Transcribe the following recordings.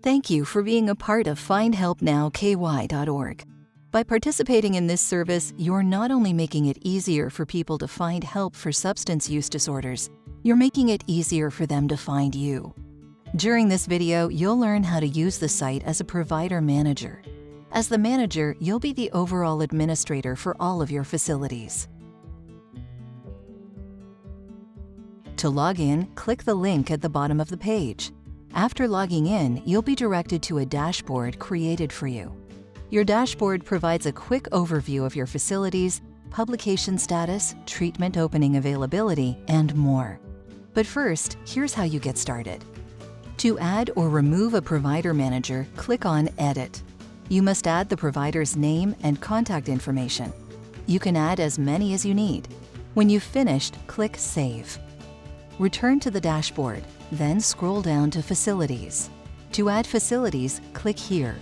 Thank you for being a part of FindHelpNowKY.org. By participating in this service, you're not only making it easier for people to find help for substance use disorders, you're making it easier for them to find you. During this video, you'll learn how to use the site as a provider manager. As the manager, you'll be the overall administrator for all of your facilities. To log in, click the link at the bottom of the page. After logging in, you'll be directed to a dashboard created for you. Your dashboard provides a quick overview of your facilities, publication status, treatment opening availability, and more. But first, here's how you get started. To add or remove a provider manager, click on Edit. You must add the provider's name and contact information. You can add as many as you need. When you've finished, click Save. Return to the dashboard, then scroll down to Facilities. To add facilities, click here.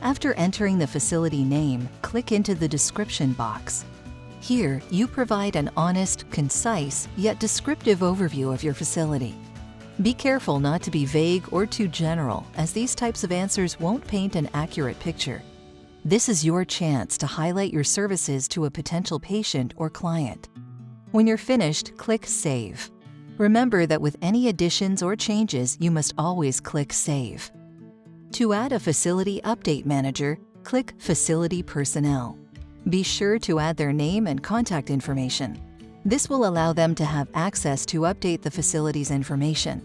After entering the facility name, click into the description box. Here, you provide an honest, concise, yet descriptive overview of your facility. Be careful not to be vague or too general, as these types of answers won't paint an accurate picture. This is your chance to highlight your services to a potential patient or client. When you're finished, click Save. Remember that with any additions or changes, you must always click Save. To add a Facility Update Manager, click Facility Personnel. Be sure to add their name and contact information. This will allow them to have access to update the facility's information.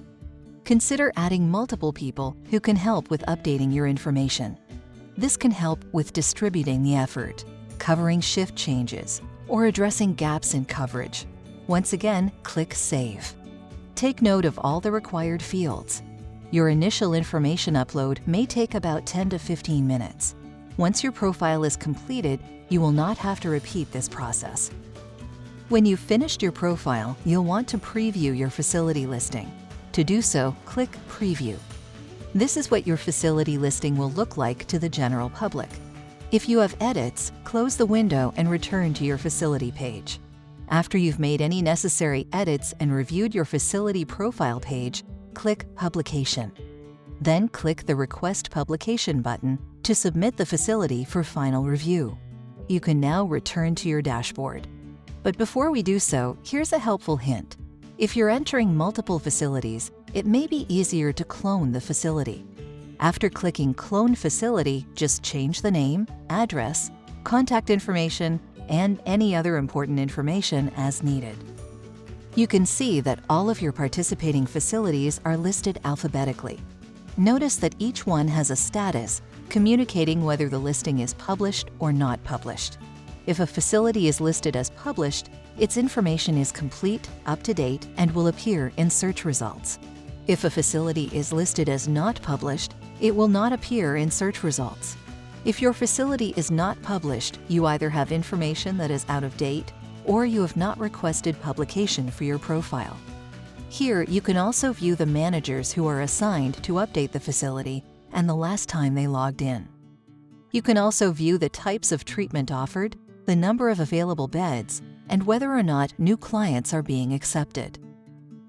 Consider adding multiple people who can help with updating your information. This can help with distributing the effort, covering shift changes, or addressing gaps in coverage. Once again, click Save. Take note of all the required fields. Your initial information upload may take about 10 to 15 minutes. Once your profile is completed, you will not have to repeat this process. When you've finished your profile, you'll want to preview your facility listing. To do so, click Preview. This is what your facility listing will look like to the general public. If you have edits, close the window and return to your facility page. After you've made any necessary edits and reviewed your facility profile page, click Publication. Then click the Request Publication button to submit the facility for final review. You can now return to your dashboard. But before we do so, here's a helpful hint. If you're entering multiple facilities, it may be easier to clone the facility. After clicking Clone Facility, just change the name, address, contact information, and any other important information as needed. You can see that all of your participating facilities are listed alphabetically. Notice that each one has a status communicating whether the listing is published or not published. If a facility is listed as published, its information is complete, up-to-date, and will appear in search results. If a facility is listed as not published, it will not appear in search results. If your facility is not published, you either have information that is out of date or you have not requested publication for your profile. Here, you can also view the managers who are assigned to update the facility and the last time they logged in. You can also view the types of treatment offered, the number of available beds, and whether or not new clients are being accepted.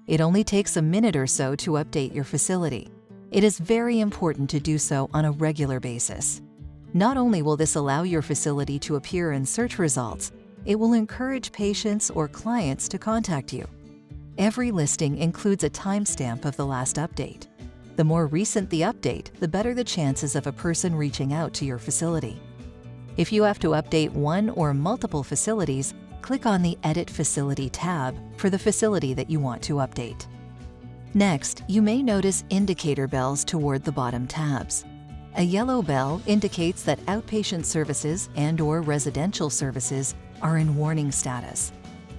It only takes a minute or so to update your facility. It is very important to do so on a regular basis. Not only will this allow your facility to appear in search results, it will encourage patients or clients to contact you. Every listing includes a timestamp of the last update. The more recent the update, the better the chances of a person reaching out to your facility. If you have to update one or multiple facilities, click on the Edit Facility tab for the facility that you want to update. Next, you may notice indicator bells toward the bottom tabs. A yellow bell indicates that outpatient services and/or residential services are in warning status.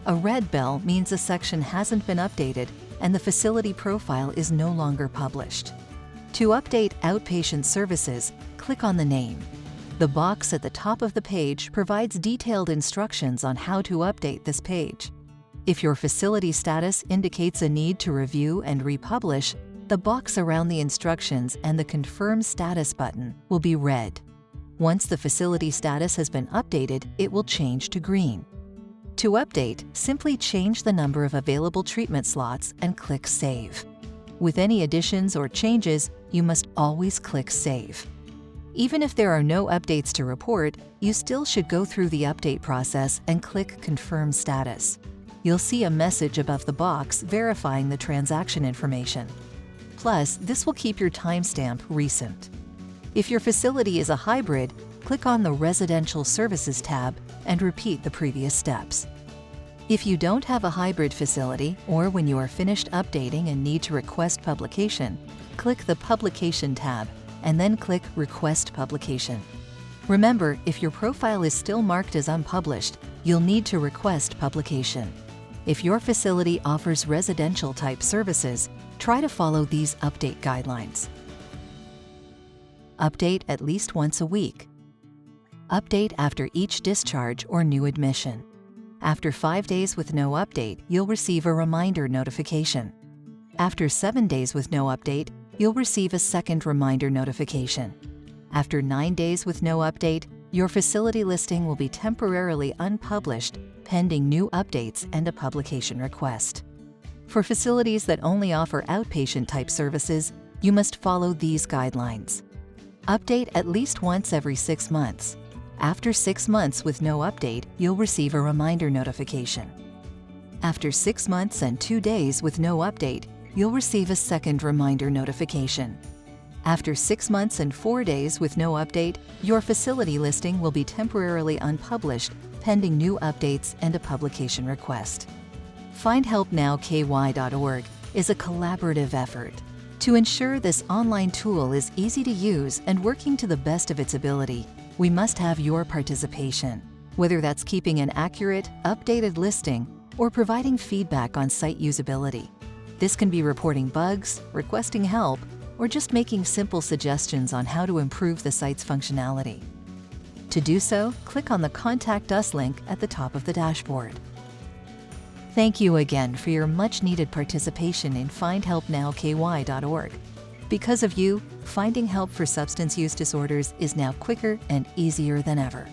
A red bell means a section hasn't been updated and the facility profile is no longer published. To update outpatient services, click on the name. The box at the top of the page provides detailed instructions on how to update this page. If your facility status indicates a need to review and republish, the box around the instructions and the Confirm Status button will be red. Once the facility status has been updated, it will change to green. To update, simply change the number of available treatment slots and click Save. With any additions or changes, you must always click Save. Even if there are no updates to report, you still should go through the update process and click Confirm Status. You'll see a message above the box verifying the transaction information. Plus, this will keep your timestamp recent. If your facility is a hybrid, click on the Residential Services tab and repeat the previous steps. If you don't have a hybrid facility, or when you are finished updating and need to request publication, click the Publication tab and then click Request Publication. Remember, if your profile is still marked as unpublished, you'll need to request publication. If your facility offers residential-type services, try to follow these update guidelines. Update at least once a week. Update after each discharge or new admission. After 5 days with no update, you'll receive a reminder notification. After 7 days with no update, you'll receive a second reminder notification. After 9 days with no update, your facility listing will be temporarily unpublished pending new updates and a publication request. For facilities that only offer outpatient-type services, you must follow these guidelines. Update at least once every 6 months. After 6 months with no update, you'll receive a reminder notification. After 6 months and 2 days with no update, you'll receive a second reminder notification. After 6 months and 4 days with no update, your facility listing will be temporarily unpublished pending new updates and a publication request. FindHelpNowKY.org is a collaborative effort. To ensure this online tool is easy to use and working to the best of its ability, we must have your participation, whether that's keeping an accurate, updated listing or providing feedback on site usability. This can be reporting bugs, requesting help, or just making simple suggestions on how to improve the site's functionality. To do so, click on the Contact Us link at the top of the dashboard. Thank you again for your much-needed participation in FindHelpNowKY.org. Because of you, finding help for substance use disorders is now quicker and easier than ever.